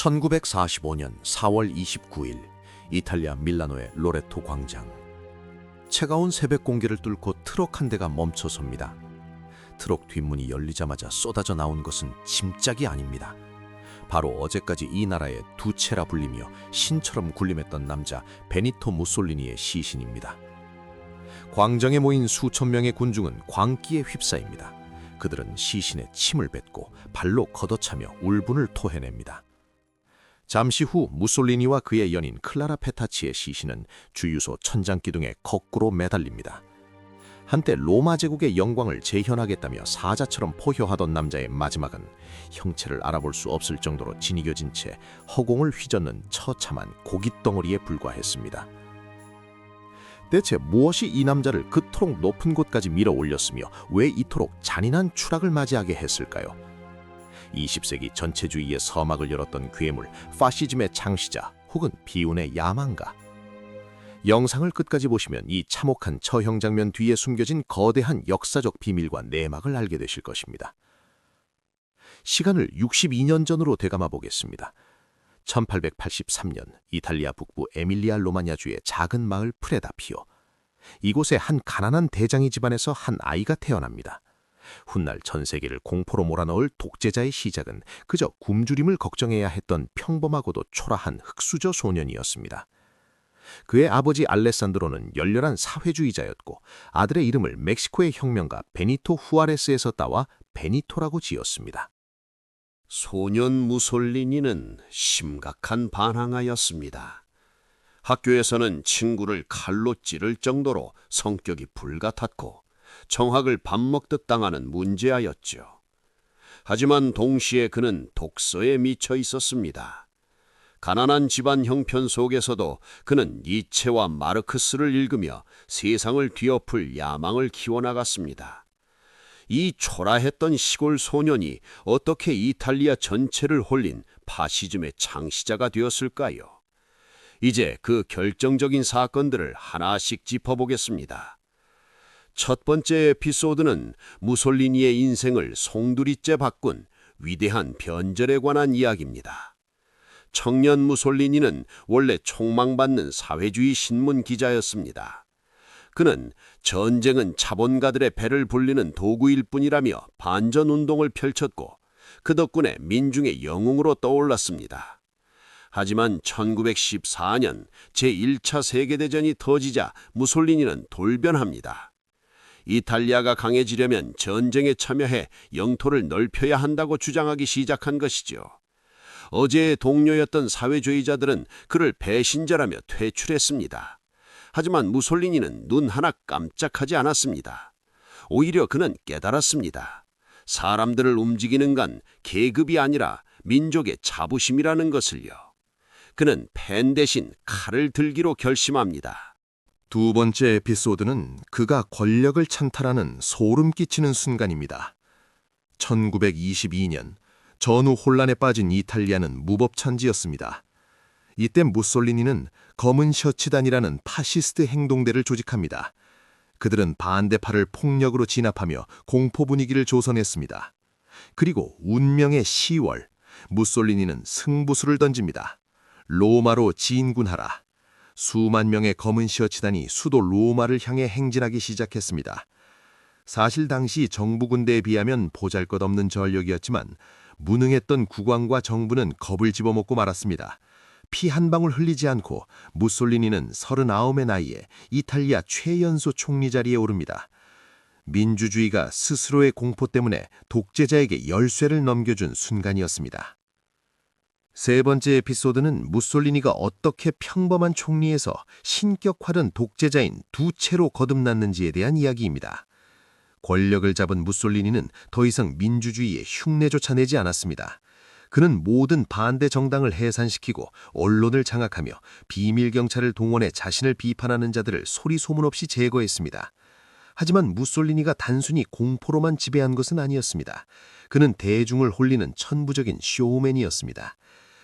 1945년 4월 29일 이탈리아 밀라노의 로레토 광장. 차가운 새벽 공기를 뚫고 트럭 한 대가 멈춰섭니다. 트럭 뒷문이 열리자마자 쏟아져 나온 것은 짐짝이 아닙니다. 바로 어제까지 이 나라의 두체라 불리며 신처럼 군림했던 남자 베니토 무솔리니의 시신입니다. 광장에 모인 수천 명의 군중은 광기에 휩싸입니다. 그들은 시신에 침을 뱉고 발로 걷어차며 울분을 토해냅니다. 잠시 후 무솔리니와 그의 연인 클라라 페타치의 시신은 주유소 천장기둥에 거꾸로 매달립니다. 한때 로마 제국의 영광을 재현하겠다며 사자처럼 포효하던 남자의 마지막은 형체를 알아볼 수 없을 정도로 진이겨진 채 허공을 휘젓는 처참한 고깃덩어리에 불과했습니다. 대체 무엇이 이 남자를 그토록 높은 곳까지 밀어 올렸으며 왜 이토록 잔인한 추락을 맞이하게 했을까요? 20세기 전체주의의 서막을 열었던 괴물, 파시즘의 창시자 혹은 비운의 야망가. 영상을 끝까지 보시면 이 참혹한 처형 장면 뒤에 숨겨진 거대한 역사적 비밀과 내막을 알게 되실 것입니다. 시간을 62년 전으로 되감아 보겠습니다. 1883년 이탈리아 북부 에밀리아 로마냐주의 작은 마을 프레다피오. 이곳에 한 가난한 대장이 집안에서 한 아이가 태어납니다. 훗날 전 세계를 공포로 몰아넣을 독재자의 시작은 그저 굶주림을 걱정해야 했던 평범하고도 초라한 흙수저 소년이었습니다. 그의 아버지 알레산드로는 열렬한 사회주의자였고 아들의 이름을 멕시코의 혁명가 베니토 후아레스에서 따와 베니토라고 지었습니다. 소년 무솔리니는 심각한 반항아였습니다. 학교에서는 친구를 칼로 찌를 정도로 성격이 불같았고 정학을 밥 먹듯 당하는 문제아였죠. 하지만 동시에 그는 독서에 미쳐 있었습니다. 가난한 집안 형편 속에서도 그는 니체와 마르크스를 읽으며 세상을 뒤엎을 야망을 키워나갔습니다. 이 초라했던 시골 소년이 어떻게 이탈리아 전체를 홀린 파시즘의 창시자가 되었을까요? 이제 그 결정적인 사건들을 하나씩 짚어보겠습니다. 첫 번째 에피소드는 무솔리니의 인생을 송두리째 바꾼 위대한 변절에 관한 이야기입니다. 청년 무솔리니는 원래 촉망받는 사회주의 신문 기자였습니다. 그는 전쟁은 자본가들의 배를 불리는 도구일 뿐이라며 반전운동을 펼쳤고 그 덕분에 민중의 영웅으로 떠올랐습니다. 하지만 1914년 제1차 세계대전이 터지자 무솔리니는 돌변합니다. 이탈리아가 강해지려면 전쟁에 참여해 영토를 넓혀야 한다고 주장하기 시작한 것이죠. 어제의 동료였던 사회주의자들은 그를 배신자라며 퇴출했습니다. 하지만 무솔리니는 눈 하나 깜짝하지 않았습니다. 오히려 그는 깨달았습니다. 사람들을 움직이는 건 계급이 아니라 민족의 자부심이라는 것을요. 그는 펜 대신 칼을 들기로 결심합니다. 두 번째 에피소드는 그가 권력을 찬탈하는 소름 끼치는 순간입니다. 1922년 전후 혼란에 빠진 이탈리아는 무법천지였습니다. 이때 무솔리니는 검은 셔츠단이라는 파시스트 행동대를 조직합니다. 그들은 반대파를 폭력으로 진압하며 공포 분위기를 조성했습니다. 그리고 운명의 10월, 무솔리니는 승부수를 던집니다. 로마로 진군하라. 수만 명의 검은 셔츠단이 수도 로마를 향해 행진하기 시작했습니다. 사실 당시 정부 군대에 비하면 보잘것없는 전력이었지만 무능했던 국왕과 정부는 겁을 집어먹고 말았습니다. 피 한 방울 흘리지 않고 무솔리니는 39의 나이에 이탈리아 최연소 총리 자리에 오릅니다. 민주주의가 스스로의 공포 때문에 독재자에게 열쇠를 넘겨준 순간이었습니다. 세 번째 에피소드는 무솔리니가 어떻게 평범한 총리에서 신격화된 독재자인 두체로 거듭났는지에 대한 이야기입니다. 권력을 잡은 무솔리니는 더 이상 민주주의에 흉내조차 내지 않았습니다. 그는 모든 반대 정당을 해산시키고 언론을 장악하며 비밀 경찰을 동원해 자신을 비판하는 자들을 소리 소문 없이 제거했습니다. 하지만 무솔리니가 단순히 공포로만 지배한 것은 아니었습니다. 그는 대중을 홀리는 천부적인 쇼맨이었습니다.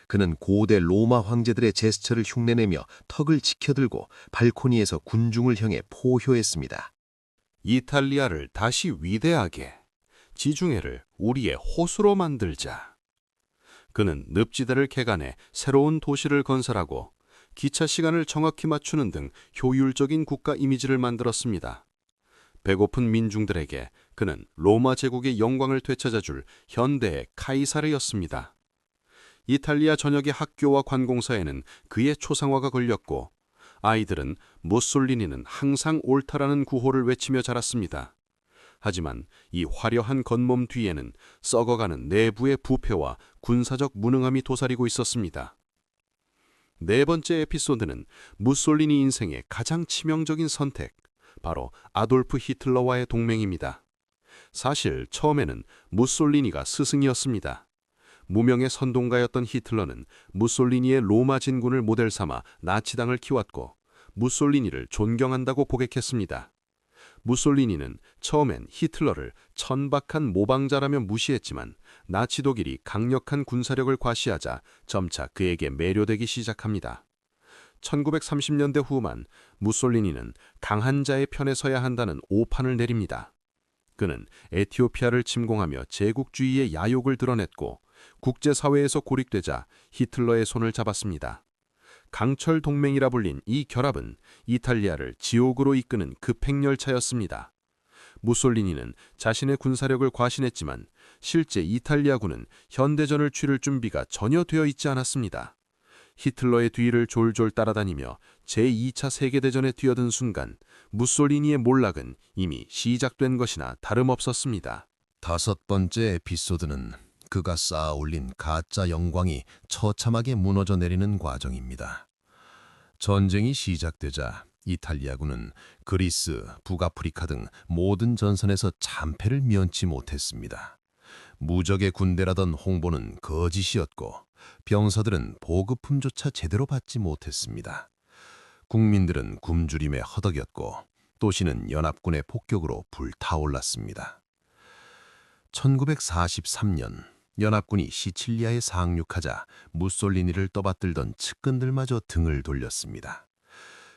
그는 고대 로마 황제들의 제스처를 흉내내며 턱을 치켜들고 발코니에서 군중을 향해 포효했습니다. 이탈리아를 다시 위대하게, 지중해를 우리의 호수로 만들자. 그는 늪지대를 개간해 새로운 도시를 건설하고 기차 시간을 정확히 맞추는 등 효율적인 국가 이미지를 만들었습니다. 배고픈 민중들에게 그는 로마 제국의 영광을 되찾아줄 현대의 카이사르였습니다. 이탈리아 전역의 학교와 관공서에는 그의 초상화가 걸렸고 아이들은 무솔리니는 항상 옳다라는 구호를 외치며 자랐습니다. 하지만 이 화려한 겉몸 뒤에는 썩어가는 내부의 부패와 군사적 무능함이 도사리고 있었습니다. 네 번째 에피소드는 무솔리니 인생의 가장 치명적인 선택, 바로 아돌프 히틀러와의 동맹입니다. 사실 처음에는 무솔리니가 스승이었습니다. 무명의 선동가였던 히틀러는 무솔리니의 로마 진군을 모델 삼아 나치당을 키웠고 무솔리니를 존경한다고 고백했습니다. 무솔리니는 처음엔 히틀러를 천박한 모방자라며 무시했지만 나치 독일이 강력한 군사력을 과시하자 점차 그에게 매료되기 시작합니다. 1930년대 후반 무솔리니는 강한 자의 편에 서야 한다는 오판을 내립니다. 그는 에티오피아를 침공하며 제국주의의 야욕을 드러냈고 국제사회에서 고립되자 히틀러의 손을 잡았습니다. 강철 동맹이라 불린 이 결합은 이탈리아를 지옥으로 이끄는 급행열차였습니다. 무솔리니는 자신의 군사력을 과신했지만 실제 이탈리아군은 현대전을 치를 준비가 전혀 되어 있지 않았습니다. 히틀러의 뒤를 졸졸 따라다니며 제2차 세계대전에 뛰어든 순간 무솔리니의 몰락은 이미 시작된 것이나 다름없었습니다. 다섯 번째 에피소드는 그가 쌓아 올린 가짜 영광이 처참하게 무너져 내리는 과정입니다. 전쟁이 시작되자 이탈리아군은 그리스, 북아프리카 등 모든 전선에서 참패를 면치 못했습니다. 무적의 군대라던 홍보는 거짓이었고 병사들은 보급품조차 제대로 받지 못했습니다. 국민들은 굶주림에 허덕였고 도시는 연합군의 폭격으로 불타올랐습니다. 1943년 연합군이 시칠리아에 상륙하자 무솔리니를 떠받들던 측근들마저 등을 돌렸습니다.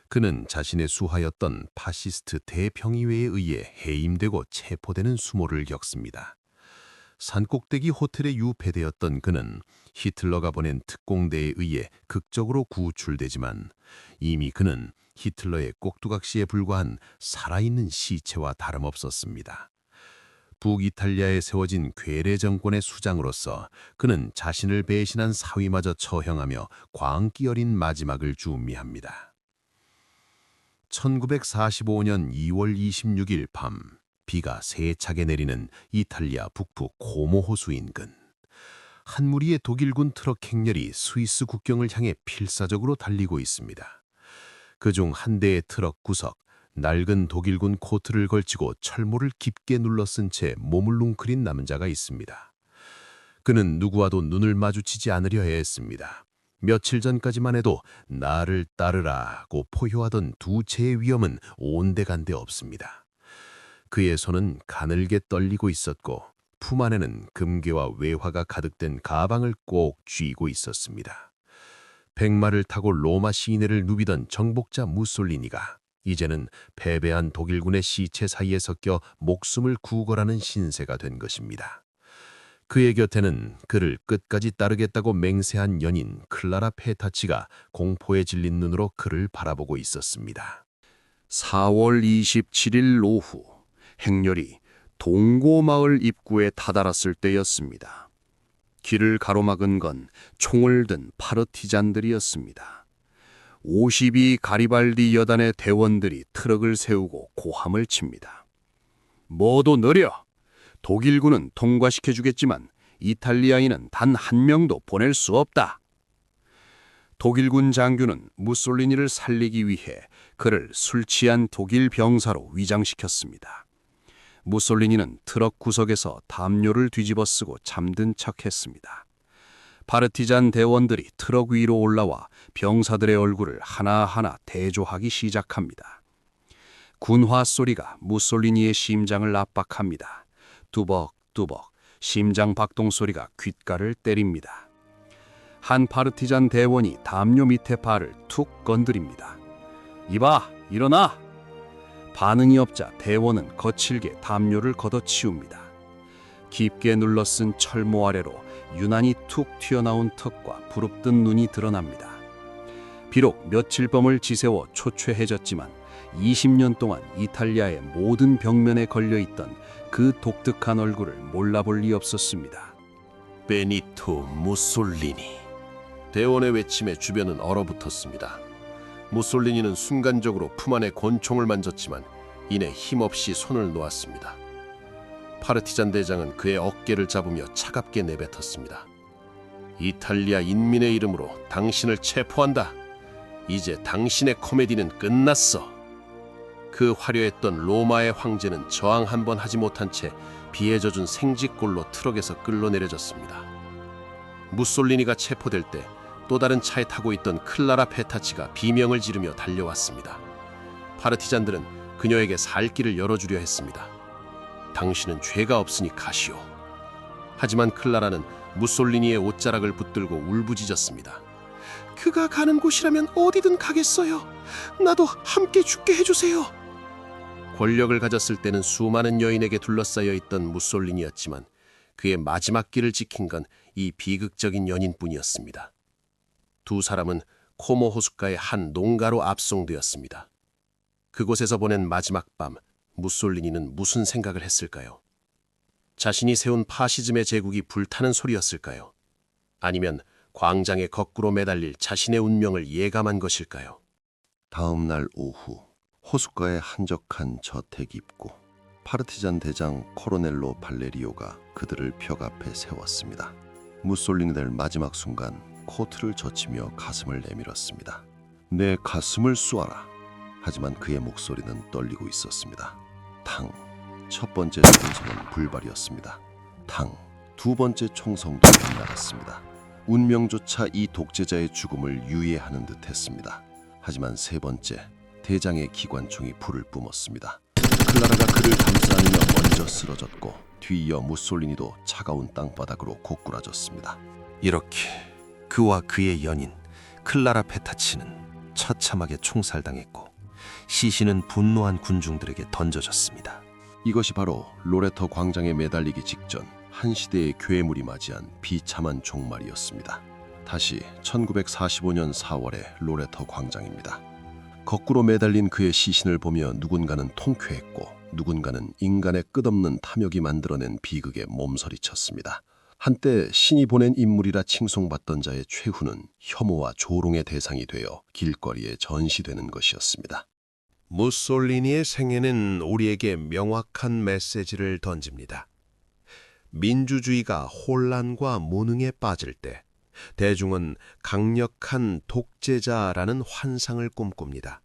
그는 자신의 수하였던 파시스트 대평의회에 의해 해임되고 체포되는 수모를 겪습니다. 산꼭대기 호텔에 유폐되었던 그는 히틀러가 보낸 특공대에 의해 극적으로 구출되지만 이미 그는 히틀러의 꼭두각시에 불과한 살아있는 시체와 다름없었습니다. 북이탈리아에 세워진 괴뢰 정권의 수장으로서 그는 자신을 배신한 사위마저 처형하며 광기 어린 마지막을 준비합니다. 1945년 2월 26일 밤 비가 세차게 내리는 이탈리아 북부 코모 호수 인근. 한 무리의 독일군 트럭 행렬이 스위스 국경을 향해 필사적으로 달리고 있습니다. 그중 한 대의 트럭 구석, 낡은 독일군 코트를 걸치고 철모를 깊게 눌러쓴 채 몸을 웅크린 남자가 있습니다. 그는 누구와도 눈을 마주치지 않으려 했습니다. 며칠 전까지만 해도 나를 따르라고 포효하던 두 채의 위험은 온데간데 없습니다. 그의 손은 가늘게 떨리고 있었고 품 안에는 금괴와 외화가 가득된 가방을 꼭 쥐고 있었습니다. 백마를 타고 로마 시내를 누비던 정복자 무솔리니가 이제는 패배한 독일군의 시체 사이에 섞여 목숨을 구걸하는 신세가 된 것입니다. 그의 곁에는 그를 끝까지 따르겠다고 맹세한 연인 클라라 페타치가 공포에 질린 눈으로 그를 바라보고 있었습니다. 4월 27일 오후 행렬이 동고마을 입구에 다다랐을 때였습니다. 길을 가로막은 건 총을 든 파르티잔들이었습니다. 52 가리발디 여단의 대원들이 트럭을 세우고 고함을 칩니다. 모두 느려! 독일군은 통과시켜주겠지만 이탈리아인은 단 한 명도 보낼 수 없다. 독일군 장교는 무솔리니를 살리기 위해 그를 술 취한 독일 병사로 위장시켰습니다. 무솔리니는 트럭 구석에서 담요를 뒤집어 쓰고 잠든 척했습니다. 파르티잔 대원들이 트럭 위로 올라와 병사들의 얼굴을 하나하나 대조하기 시작합니다. 군화 소리가 무솔리니의 심장을 압박합니다. 뚜벅뚜벅 심장 박동 소리가 귓가를 때립니다. 한 파르티잔 대원이 담요 밑에 발을 툭 건드립니다. 이봐, 일어나! 반응이 없자 대원은 거칠게 담요를 걷어치웁니다. 깊게 눌러쓴 철모 아래로 유난히 툭 튀어나온 턱과 부릅뜬 눈이 드러납니다. 비록 며칠 범을 지새워 초췌해졌지만 20년 동안 이탈리아의 모든 벽면에 걸려있던 그 독특한 얼굴을 몰라볼 리 없었습니다. 베니토 무솔리니. 대원의 외침에 주변은 얼어붙었습니다. 무솔리니는 순간적으로 품 안에 권총을 만졌지만 이내 힘없이 손을 놓았습니다. 파르티잔 대장은 그의 어깨를 잡으며 차갑게 내뱉었습니다. 이탈리아 인민의 이름으로 당신을 체포한다. 이제 당신의 코미디는 끝났어. 그 화려했던 로마의 황제는 저항 한 번 하지 못한 채 비에 젖은 생쥐꼴로 트럭에서 끌어내려졌습니다. 무솔리니가 체포될 때 또 다른 차에 타고 있던 클라라 페타치가 비명을 지르며 달려왔습니다. 파르티잔들은 그녀에게 살 길을 열어주려 했습니다. 당신은 죄가 없으니 가시오. 하지만 클라라는 무솔리니의 옷자락을 붙들고 울부짖었습니다. 그가 가는 곳이라면 어디든 가겠어요. 나도 함께 죽게 해주세요. 권력을 가졌을 때는 수많은 여인에게 둘러싸여 있던 무솔리니였지만 그의 마지막 길을 지킨 건 이 비극적인 연인뿐이었습니다. 두 사람은 코모 호숫가의 한 농가로 압송되었습니다. 그곳에서 보낸 마지막 밤, 무솔리니는 무슨 생각을 했을까요? 자신이 세운 파시즘의 제국이 불타는 소리였을까요? 아니면 광장에 거꾸로 매달릴 자신의 운명을 예감한 것일까요? 다음 날 오후 호숫가에 한적한 저택 입구, 파르티잔 대장 코로넬로 발레리오가 그들을 벽 앞에 세웠습니다. 무솔리니 될 마지막 순간 코트를 젖히며 가슴을 내밀었습니다. 내 가슴을 쏘아라. 하지만 그의 목소리는 떨리고 있었습니다. 탕, 첫 번째 총성은 불발이었습니다. 탕, 두 번째 총성도 빗나갔습니다. 운명조차 이 독재자의 죽음을 유예하는 듯했습니다. 하지만 세 번째, 대장의 기관총이 불을 뿜었습니다. 클라라가 그를 감싸 안으며 먼저 쓰러졌고 뒤이어 무솔리니도 차가운 땅바닥으로 고꾸라졌습니다. 이렇게 그와 그의 연인 클라라 페타치는 처참하게 총살당했고 시신은 분노한 군중들에게 던져졌습니다. 이것이 바로 로레토 광장에 매달리기 직전 한 시대의 괴물이 맞이한 비참한 종말이었습니다. 다시 1945년 4월의 로레토 광장입니다. 거꾸로 매달린 그의 시신을 보며 누군가는 통쾌했고 누군가는 인간의 끝없는 탐욕이 만들어낸 비극에 몸서리쳤습니다. 한때 신이 보낸 인물이라 칭송받던 자의 최후는 혐오와 조롱의 대상이 되어 길거리에 전시되는 것이었습니다. 무솔리니의 생애는 우리에게 명확한 메시지를 던집니다. 민주주의가 혼란과 무능에 빠질 때 대중은 강력한 독재자라는 환상을 꿈꿉니다.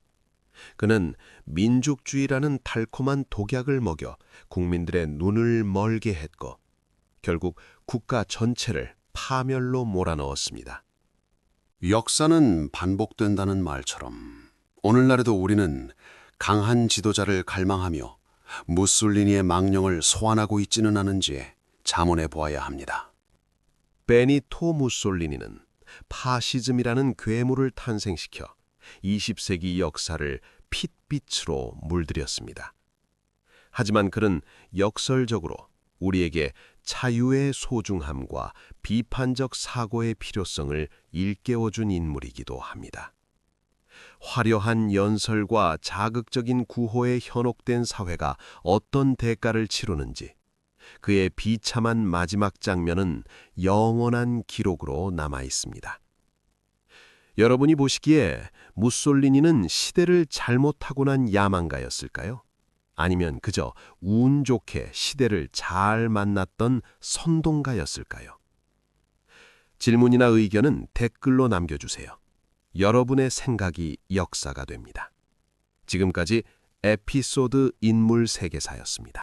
그는 민족주의라는 달콤한 독약을 먹여 국민들의 눈을 멀게 했고 결국 국가 전체를 파멸로 몰아넣었습니다. 역사는 반복된다는 말처럼 오늘날에도 우리는 강한 지도자를 갈망하며 무솔리니의 망령을 소환하고 있지는 않은지 자문해 보아야 합니다. 베니토 무솔리니는 파시즘이라는 괴물을 탄생시켜 20세기 역사를 핏빛으로 물들였습니다. 하지만 그는 역설적으로 우리에게 자유의 소중함과 비판적 사고의 필요성을 일깨워준 인물이기도 합니다. 화려한 연설과 자극적인 구호에 현혹된 사회가 어떤 대가를 치르는지 그의 비참한 마지막 장면은 영원한 기록으로 남아 있습니다. 여러분이 보시기에 무솔리니는 시대를 잘못 타고난 야망가였을까요? 아니면 그저 운 좋게 시대를 잘 만났던 선동가였을까요? 질문이나 의견은 댓글로 남겨주세요. 여러분의 생각이 역사가 됩니다. 지금까지 에피소드 인물 세계사였습니다.